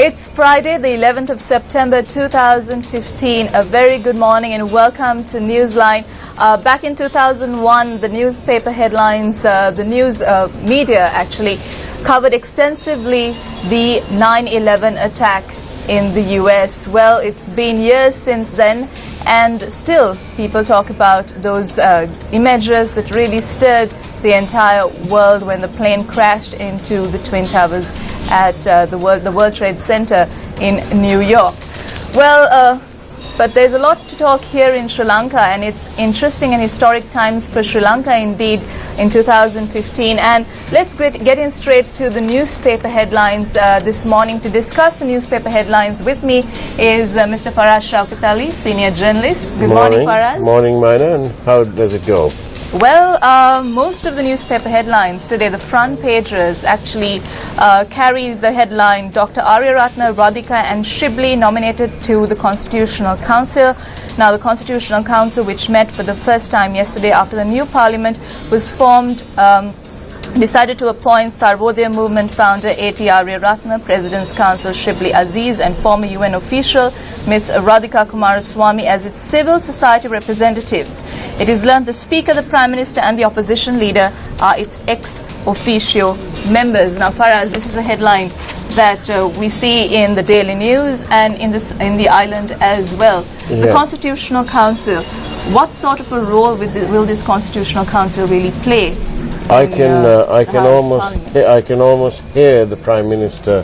It's Friday, the 11th of September 2015. A very good morning and welcome to Newsline. Back in 2001, the newspaper headlines, the news media actually covered extensively the 9/11 attack in the US. Well, it's been years since then, and still people talk about those images that really stirred the entire world when the plane crashed into the Twin Towers at the World Trade Center in New York. Well, but there's a lot to talk here in Sri Lanka, and it's interesting and historic times for Sri Lanka indeed in 2015. And let's get in straight to the newspaper headlines this morning. To discuss the newspaper headlines with me is Mr. Faraz Shaukat Ali, senior journalist. Good morning, Faraz. Morning, Mina. And how does it go? Well, most of the newspaper headlines today, the front pages actually carry the headline, Dr. Aryaratna, Radhika and Shibli nominated to the Constitutional Council. Now, the Constitutional Council, which met for the first time yesterday after the new parliament was formed, decided to appoint Sarvodaya Movement founder A.T. Aryaratna, President's Counsel Shibli Aziz and former UN official Ms. Radhika Kumaraswamy as its civil society representatives. It is learned the Speaker, the Prime Minister and the opposition leader are its ex-officio members. Now, Faraz, this is a headline that we see in the Daily News and in the island as well. Yeah. The Constitutional Council, what sort of a role will this Constitutional Council really play? I can almost hear the Prime Minister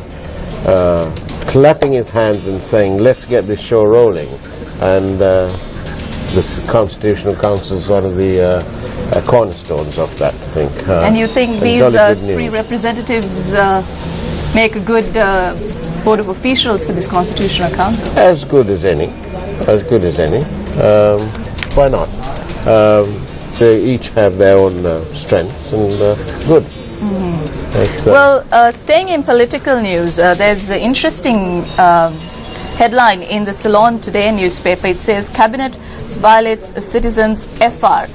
clapping his hands and saying, "Let's get this show rolling." And this Constitutional Council is one of the cornerstones of that, I think. And you think these three representatives make a good board of officials for this Constitutional Council? As good as any. As good as any. Why not? They each have their own strengths, and good. Mm-hmm. Well, staying in political news, there's an interesting headline in the Ceylon Today newspaper. It says, Cabinet violates a citizen's FR.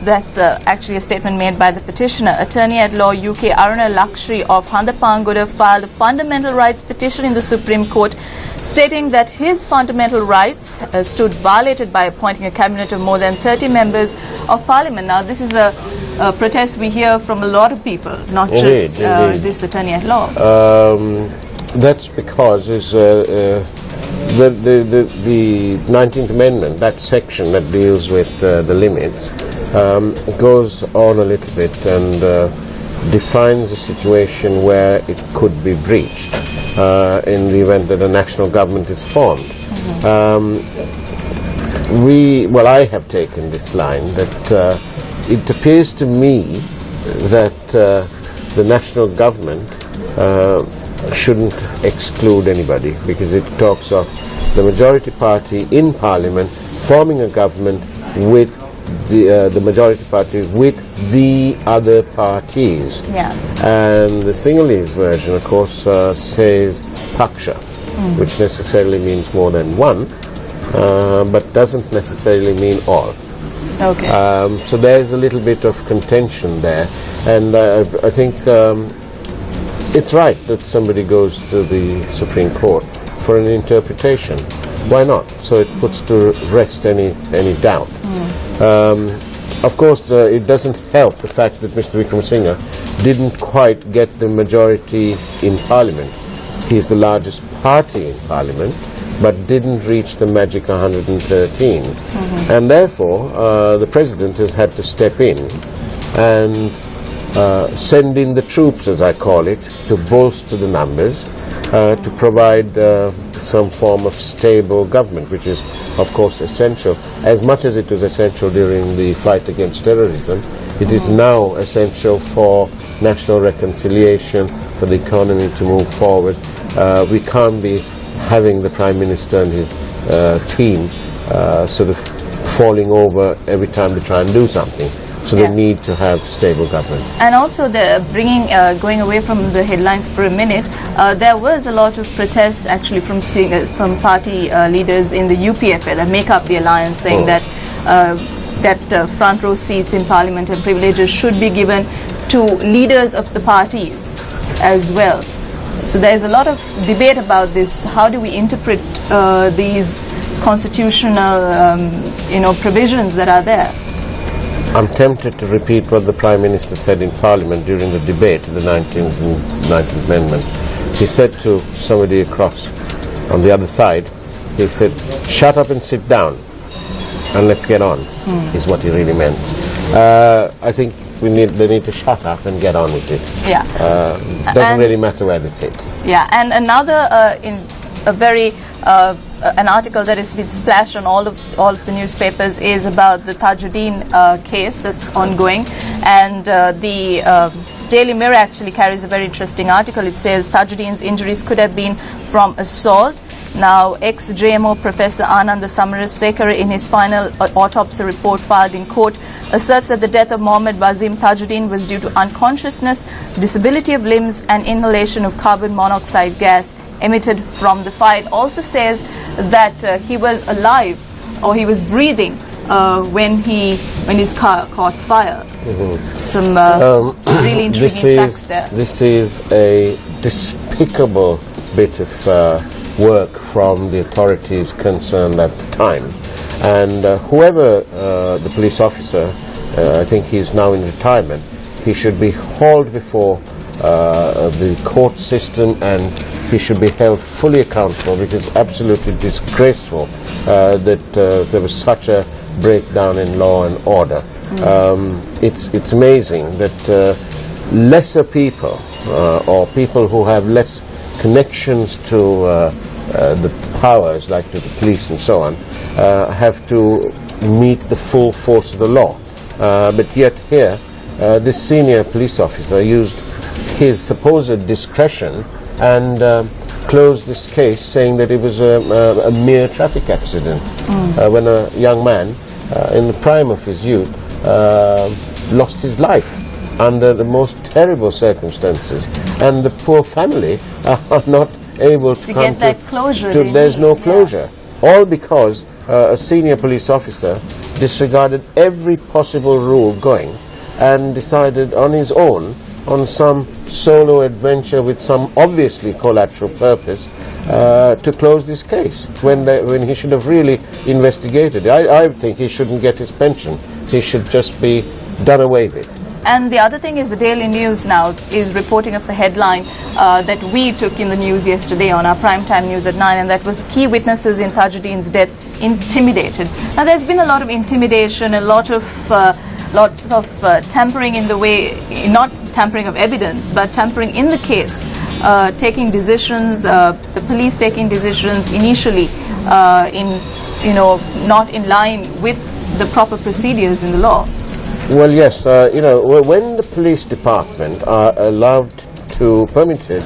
That's actually a statement made by the petitioner. Attorney-at-Law UK Aruna Lakshri of Handapangoda filed a fundamental rights petition in the Supreme Court, stating that his fundamental rights stood violated by appointing a cabinet of more than 30 members of parliament. Now, this is a protest we hear from a lot of people, not just this attorney-at-law. That's because the 19th Amendment, that section that deals with the limits, goes on a little bit and defines a situation where it could be breached in the event that a national government is formed. Mm-hmm. I have taken this line that it appears to me that the national government shouldn't exclude anybody, because it talks of the majority party in parliament forming a government with the majority party with the other parties. Yeah. And the Sinhalese version, of course, says paksha, which necessarily means more than one, but doesn't necessarily mean all. Okay. So there's a little bit of contention there, and I think it's right that somebody goes to the Supreme Court for an interpretation. Why not? So it puts to rest any doubt. Of course, it doesn't help the fact that Mr. Wickremesinghe didn't quite get the majority in Parliament. He's the largest party in Parliament, but didn't reach the magic 113. Mm-hmm. And therefore, the President has had to step in and send in the troops, as I call it, to bolster the numbers, to provide some form of stable government, which is, of course, essential. As much as it was essential during the fight against terrorism, it is now essential for national reconciliation, for the economy to move forward. We can't be having the Prime Minister and his team sort of falling over every time they try and do something. So they need to have stable government. And also, going away from the headlines for a minute, there was a lot of protests actually from party leaders in the UPFL that make up the alliance, saying that front row seats in Parliament and privileges should be given to leaders of the parties as well. So there's a lot of debate about this. How do we interpret these constitutional provisions that are there? I'm tempted to repeat what the Prime Minister said in Parliament during the debate, the 19th Amendment. He said to somebody across on the other side, he said, shut up and sit down and let's get on, is what he really meant. I think they need to shut up and get on with it. Yeah. Doesn't really matter where they sit. Yeah, and another an article that has been splashed on all of the newspapers is about the Tajuddin case that's ongoing, and the Daily Mirror actually carries a very interesting article. It says Tajuddin's injuries could have been from assault. Now, ex-JMO Professor Ananda Samarasekara, in his final autopsy report filed in court, asserts that the death of Mohammed Wazim Tajuddin was due to unconsciousness, disability of limbs, and inhalation of carbon monoxide gas emitted from the fire. It also says that he was alive, or he was breathing, when his car caught fire. Some really intriguing facts there. This is a despicable bit of work from the authorities concerned at the time, and whoever the police officer, I think he is now in retirement, he should be hauled before the court system, and he should be held fully accountable, because it's absolutely disgraceful that there was such a breakdown in law and order. It's amazing that lesser people, or people who have less connections to the powers, like to the police and so on, have to meet the full force of the law. But yet here, this senior police officer used his supposed discretion and closed this case, saying that it was a mere traffic accident, when a young man in the prime of his youth lost his life under the most terrible circumstances, and the poor family are not able to come get that closure. There's no closure. Yeah. All because a senior police officer disregarded every possible rule going and decided on his own, on some solo adventure with some obviously collateral purpose, to close this case when he should have really investigated. I think he shouldn't get his pension. He should just be done away with. And the other thing is, the Daily News now is reporting of a headline that we took in the news yesterday on our primetime news at 9, and that was key witnesses in Tajuddin's death intimidated. Now, there's been a lot of intimidation, a lot of lots of tampering in the way, not tampering of evidence, but tampering in the case, taking decisions, the police taking decisions initially not in line with the proper procedures in the law. Well, yes, when the police department are permitted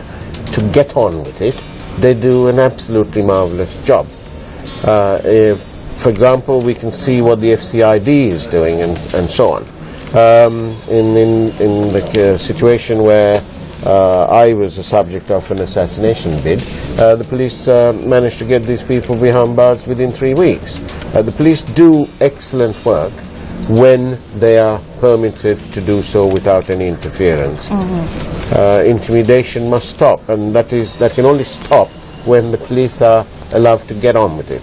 to get on with it, they do an absolutely marvelous job. For example, we can see what the FCID is doing and so on. In the situation where I was the subject of an assassination bid, the police managed to get these people behind bars within 3 weeks. The police do excellent work when they are permitted to do so without any interference. Intimidation must stop, and that can only stop when the police are allowed to get on with it.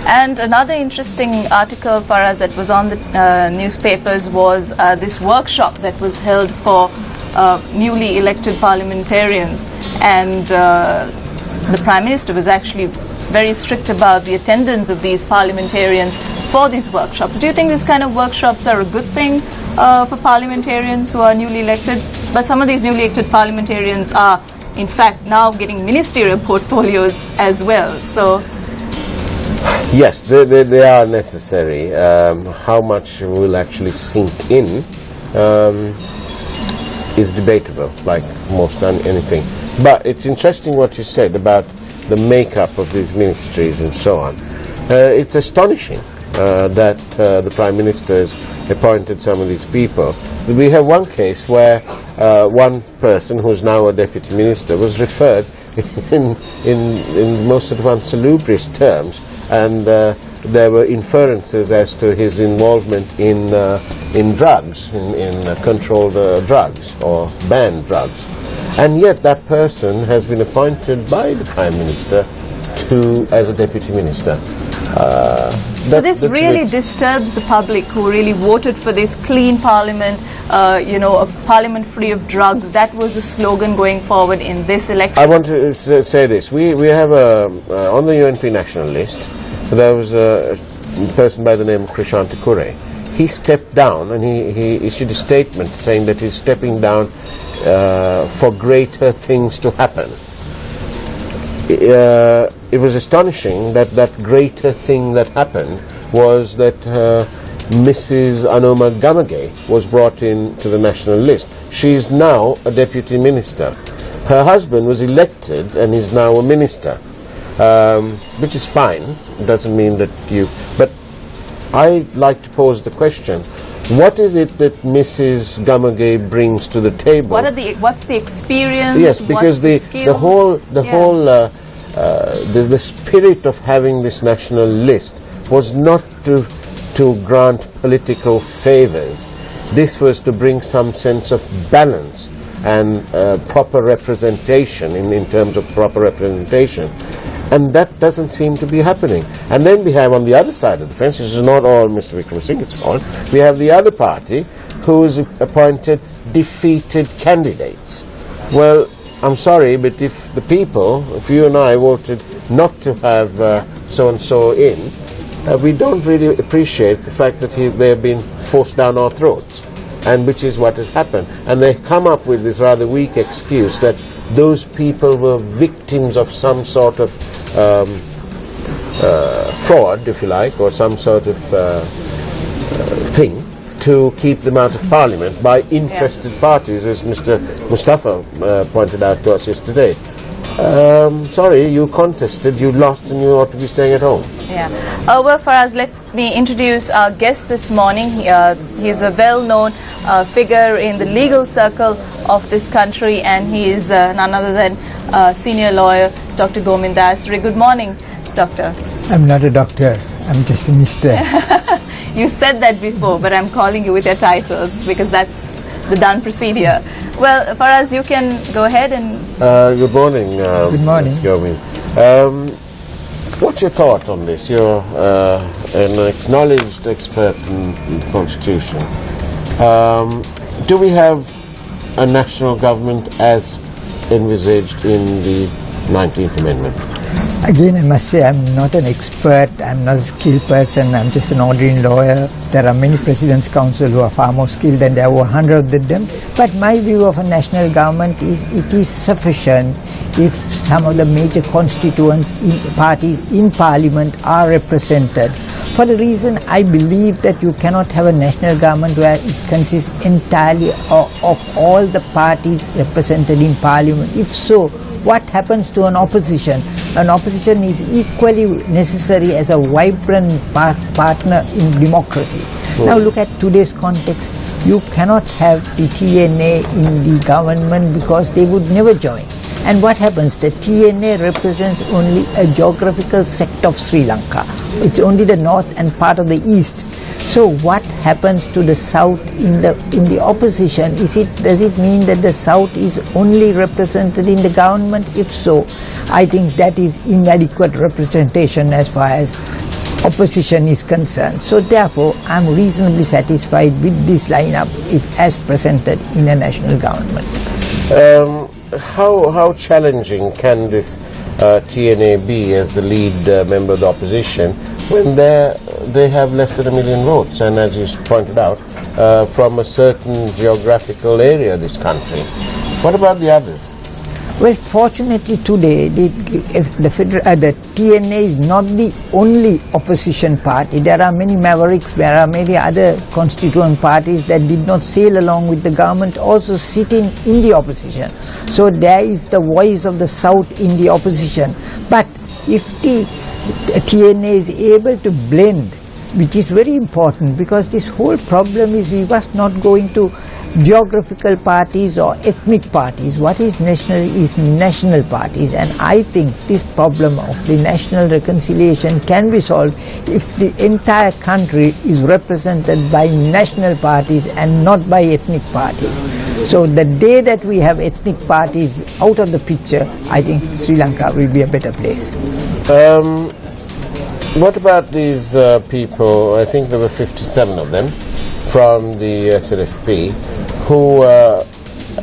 And another interesting article for us that was on the newspapers was this workshop that was held for newly elected parliamentarians, and the Prime Minister was actually very strict about the attendance of these parliamentarians for these workshops. Do you think these kind of workshops are a good thing for parliamentarians who are newly elected? But some of these newly elected parliamentarians are, in fact, now getting ministerial portfolios as well. So, yes, they are necessary. How much will actually sink in is debatable, like most anything. But it's interesting what you said about the makeup of these ministries and so on. It's astonishing that the Prime Minister has appointed some of these people. We have one case where one person, who is now a Deputy Minister, was referred in most sort of unsalubrious terms, and there were inferences as to his involvement in drugs, in controlled drugs or banned drugs. And yet that person has been appointed by the Prime Minister as a Deputy Minister. So this really disturbs the public who really voted for this clean parliament, you know, a parliament free of drugs. That was the slogan going forward in this election. I want to say this. We have on the UNP national list, there was a person by the name of Krishanti Kure. He stepped down and he issued a statement saying that he's stepping down for greater things to happen. It was astonishing that that greater thing that happened was that Mrs. Anoma Gamage was brought in to the national list. She is now a deputy minister. Her husband was elected and is now a minister, which is fine. It doesn't mean that you... But I'd like to pose the question, what is it that Mrs. Gamage brings to the table? What's the experience? Yes, because the spirit of having this national list was not to grant political favors. This was to bring some sense of balance and proper representation in terms of proper representation. And that doesn't seem to be happening. And then we have on the other side of the fence, this is not all Mr. Vikramasinghe's fault, we have the other party who has appointed defeated candidates. Well, I'm sorry, but if the people, if you and I voted not to have so-and-so in, we don't really appreciate the fact that they have been forced down our throats, and which is what has happened. And they come up with this rather weak excuse that those people were victims of some sort of fraud, if you like, or some sort of thing to keep them out of Parliament by interested parties, as Mr. Mustafa pointed out to us yesterday. Sorry, you contested, you lost, and you ought to be staying at home. Yeah. Well, Faraz, let me introduce our guest this morning. He is a well-known figure in the legal circle of this country, and he is none other than senior lawyer Dr. Gomin Dasri. Good morning, Doctor. I'm not a doctor. I'm just a mister. You said that before, but I'm calling you with your titles because that's the done procedure. Well, Faraz, you can go ahead and... Good morning. Good morning. Ms. Gomin. What's your thought on this? You're an acknowledged expert in the Constitution. Do we have a national government as envisaged in the 19th Amendment? Again, I must say I'm not an expert, I'm not a skilled person, I'm just an ordinary lawyer. There are many President's Council who are far more skilled than there were 100 of them. But my view of a national government is it is sufficient if some of the major constituents parties in Parliament are represented. For the reason I believe that you cannot have a national government where it consists entirely of all the parties represented in Parliament. If so, what happens to an opposition? An opposition is equally necessary as a vibrant partner in democracy. Now look at today's context. You cannot have the TNA in the government because they would never join. And what happens? The TNA represents only a geographical sector of Sri Lanka. It's only the north and part of the east. So what happens to the south in the opposition? Does it mean that the south is only represented in the government? If so, I think that is inadequate representation as far as opposition is concerned. So therefore, I'm reasonably satisfied with this lineup if as presented in a national government. How challenging can this TNA be as the lead member of the opposition when they have less than 1 million votes, and as you pointed out, from a certain geographical area of this country? What about the others? Well, fortunately today, the TNA is not the only opposition party. There are many mavericks, there are many other constituent parties that did not sail along with the government also sitting in the opposition. So there is the voice of the South in the opposition. But if the TNA is able to blend, which is very important, because this whole problem is we must not go into geographical parties or ethnic parties. What is national parties, and I think this problem of the national reconciliation can be solved if the entire country is represented by national parties and not by ethnic parties. So the day that we have ethnic parties out of the picture, I think Sri Lanka will be a better place. What about these people, I think there were 57 of them, from the SLFP, who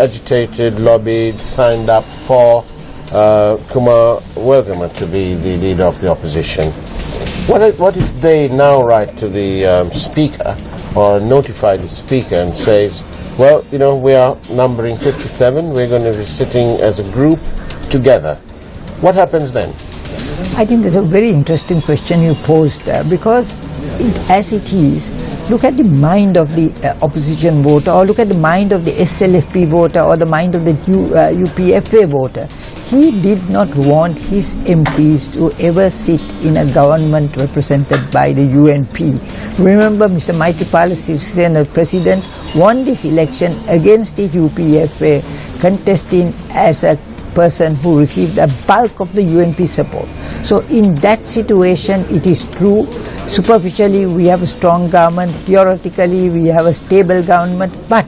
agitated, lobbied, signed up for Kumar Welgama to be the leader of the opposition? What if they now write to the speaker or notify the speaker and says, well, you know, we are numbering 57, we're going to be sitting as a group together. What happens then? I think that's a very interesting question you posed, because as it is, look at the mind of the opposition voter, or look at the mind of the SLFP voter, or the mind of the UPFA voter. He did not want his MPs to ever sit in a government represented by the UNP. Remember, Mr. Maithripala Sirisena, the president, won this election against the UPFA, contesting as a person who received a bulk of the UNP support. So in that situation, it is true, superficially we have a strong government, theoretically we have a stable government, but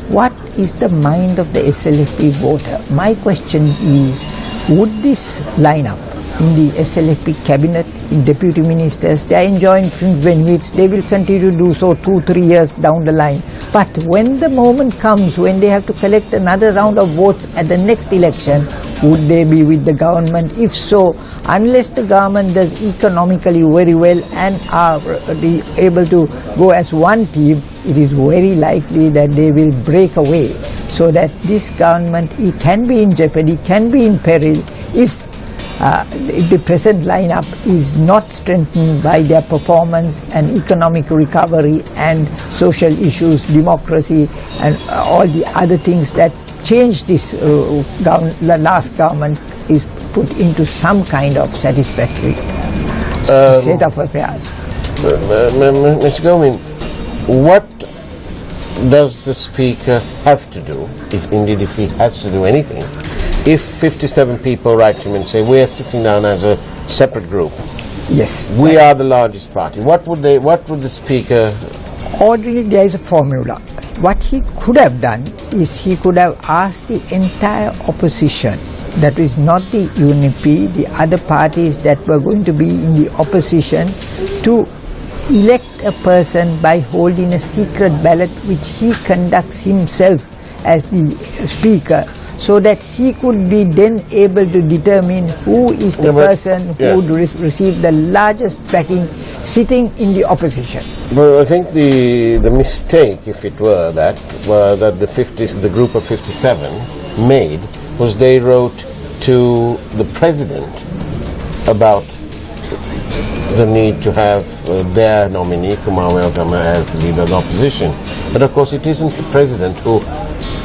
what is the mind of the SLFP voter? My question is, would this line up in the SLFP cabinet, in deputy ministers? They are enjoying fringe benefits, they will continue to do so 2-3 years down the line. But when the moment comes when they have to collect another round of votes at the next election, would they be with the government? If so, unless the government does economically very well and are able to go as one team, it is very likely that they will break away, so that this government, it can be in jeopardy, can be in peril if the present lineup is not strengthened by their performance and economic recovery and social issues, democracy and all the other things that changed this last government is put into some kind of satisfactory state of affairs. Mr. Gomin, what does the Speaker have to do, if indeed if he has to do anything, if 57 people write to him and say, we are sitting down as a separate group? Yes. We are the largest party. What would the Speaker... Ordinarily, there is a formula. What he could have done is he could have asked the entire opposition, that is not the UNP, the other parties that were going to be in the opposition, to elect a person by holding a secret ballot which he conducts himself as the Speaker, so that he could be then able to determine who is the person who would receive the largest backing sitting in the opposition. Well, I think the mistake, if it were that the group of 57 made, was they wrote to the President about the need to have their nominee, Kumar Welgama, as the leader of the opposition. But of course it isn't the President who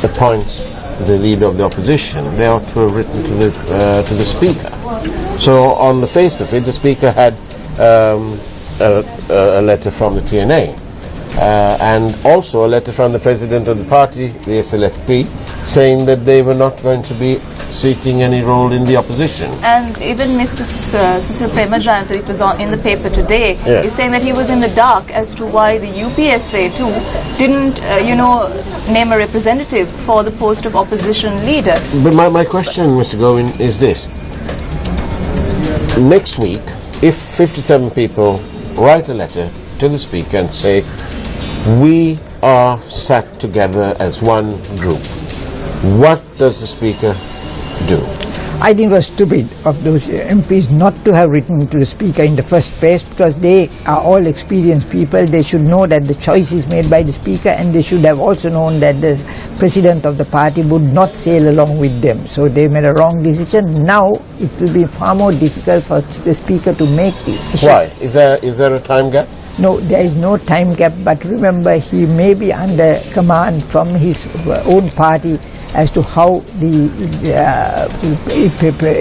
appoints the leader of the opposition. They ought to have written to the Speaker. So on the face of it, the Speaker had a letter from the TNA and also a letter from the President of the party, the SLFP, saying that they were not going to be seeking any role in the opposition. And even Mr. Susil Premajayantha, it was in the paper today, is saying that he was in the dark as to why the UPFA too didn't, name a representative for the post of opposition leader. But my question, Mr. Govind, is this. Next week, if 57 people write a letter to the Speaker and say, we are sat together as one group, what does the Speaker do? I think it was stupid of those MPs not to have written to the Speaker in the first place, because they are all experienced people. They should know that the choice is made by the Speaker, and they should have also known that the President of the party would not sail along with them. So they made a wrong decision. Now it will be far more difficult for the Speaker to make the issue. Why? Is there a time gap? No, there is no time gap, but remember, he may be under command from his own party as to how the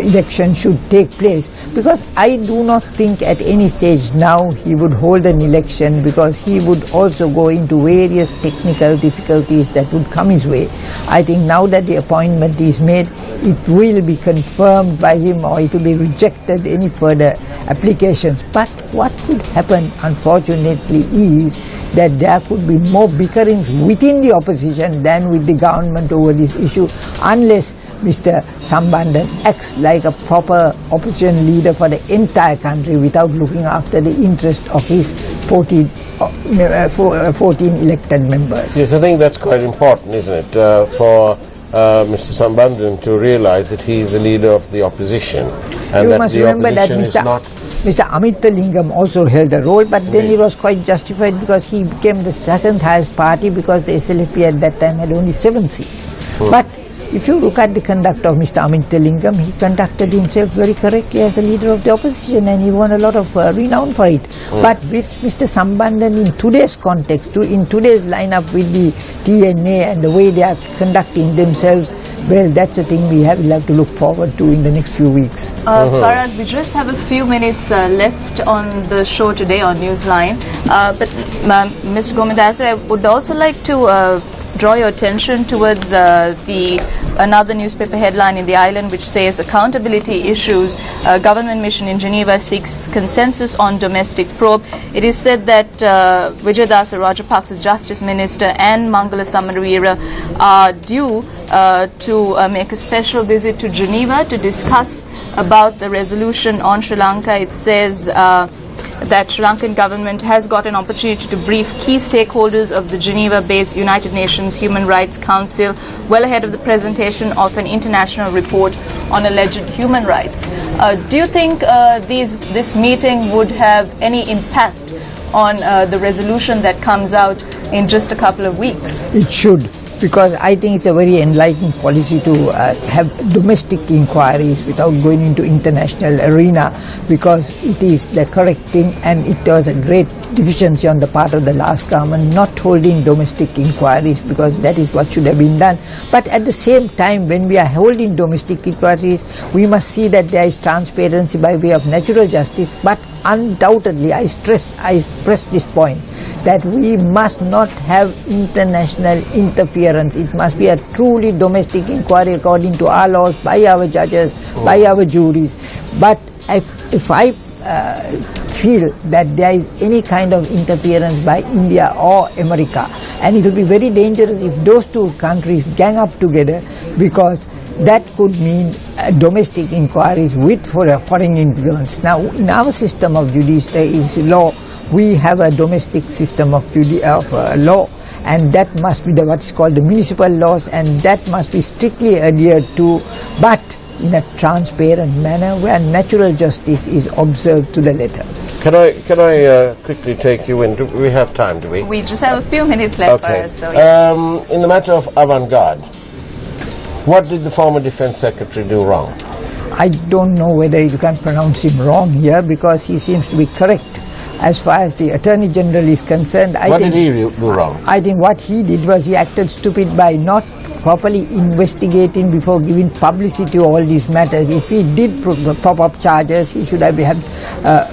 election should take place, because I do not think at any stage now he would hold an election, because he would also go into various technical difficulties that would come his way. I think now that the appointment is made, it will be confirmed by him, or it will be rejected any further applications. But what could happen, unfortunately, is that there could be more bickerings within the opposition than with the government over this issue, unless Mr. Sambandhan acts like a proper opposition leader for the entire country without looking after the interest of his 14 elected members. Yes, I think that's quite important, isn't it, for Mr. Sambandhan to realize that he is the leader of the opposition, and you that must the remember that opposition is not... Mr. Amithalingam also held a role, but then it was quite justified because he became the second highest party, because the SLP at that time had only 7 seats. But if you look at the conduct of Mr. Amithalingam, he conducted himself very correctly as a leader of the opposition, and he won a lot of renown for it. But with Mr. Sambandhan, in today's context, in today's lineup with the TNA and the way they are conducting themselves, well, that's a thing we will have to look forward to in the next few weeks. Faraz, we just have a few minutes left on the show today on Newsline. But Mr. Gomindasar, I would also like to draw your attention towards another newspaper headline in the island which says accountability issues. Government mission in Geneva seeks consensus on domestic probe. It is said that Vijayadasa Rajapaksa's Justice Minister and Mangala Samaraweera are due to make a special visit to Geneva to discuss about the resolution on Sri Lanka. It says that Sri Lankan government has got an opportunity to brief key stakeholders of the Geneva-based United Nations Human Rights Council well ahead of the presentation of an international report on alleged human rights. Do you think this meeting would have any impact on the resolution that comes out in just a couple of weeks? It should, because I think it's a very enlightened policy to have domestic inquiries without going into international arena, because it is the correct thing, and it was a great deficiency on the part of the last government not holding domestic inquiries, because that is what should have been done. But at the same time, when we are holding domestic inquiries, we must see that there is transparency by way of natural justice. But undoubtedly, I press this point, that we must not have international interference. It must be a truly domestic inquiry according to our laws, by our judges, by our juries. But if I feel that there is any kind of interference by India or America, and it would be very dangerous if those two countries gang up together, because that could mean domestic inquiries with foreign influence. Now, in our system of law, we have a domestic system of law, and that must be what is called the municipal laws, and that must be strictly adhered to, but in a transparent manner where natural justice is observed to the letter. Can I quickly take you in? Do we have time, do we? We just have a few minutes left. Okay. So yeah. In the matter of avant-garde, what did the former Defence Secretary do wrong? I don't know whether you can pronounce him wrong here, because he seems to be correct. As far as the Attorney General is concerned, what did he do wrong? I think what he did was he acted stupid by not properly investigating before giving publicity to all these matters. If he did prop up charges, he should have had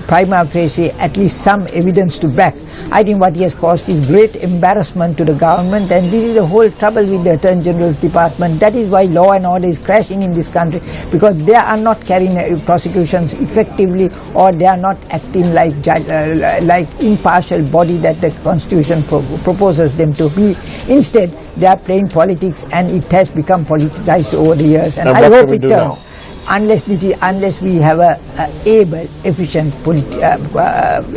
prima facie at least some evidence to back. I think what he has caused is great embarrassment to the government, and this is the whole trouble with the Attorney General's department. That is why law and order is crashing in this country, because they are not carrying prosecutions effectively, or they are not acting like impartial body that the Constitution proposes them to be. Instead, they are playing politics, and it has become politicized over the years. And I hope it turns. Unless we have a able, efficient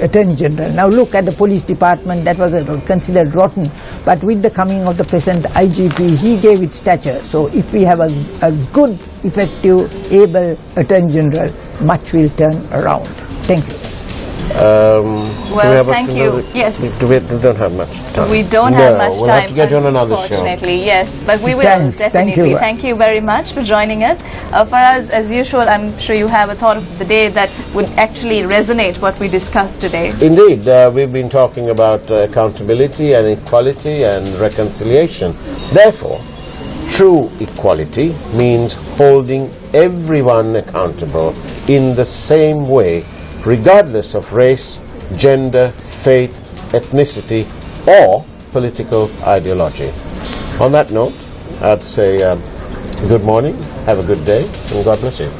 Attorney General. Now look at the police department, that was considered rotten, but with the coming of the present IGP, he gave it stature. So if we have a good, effective, able Attorney General, much will turn around. Thank you. Well, thank you. Yes. We don't have much time. We don't have much time. We'll have to get you on another show. Unfortunately, yes. But we will, Thanks. definitely. Thank you very much for joining us. Faraz, as usual, I'm sure you have a thought of the day that would actually resonate what we discussed today. Indeed. We've been talking about accountability and equality and reconciliation. Therefore, true equality means holding everyone accountable in the same way, regardless of race, gender, faith, ethnicity, or political ideology. On that note, I'd say good morning, have a good day, and God bless you.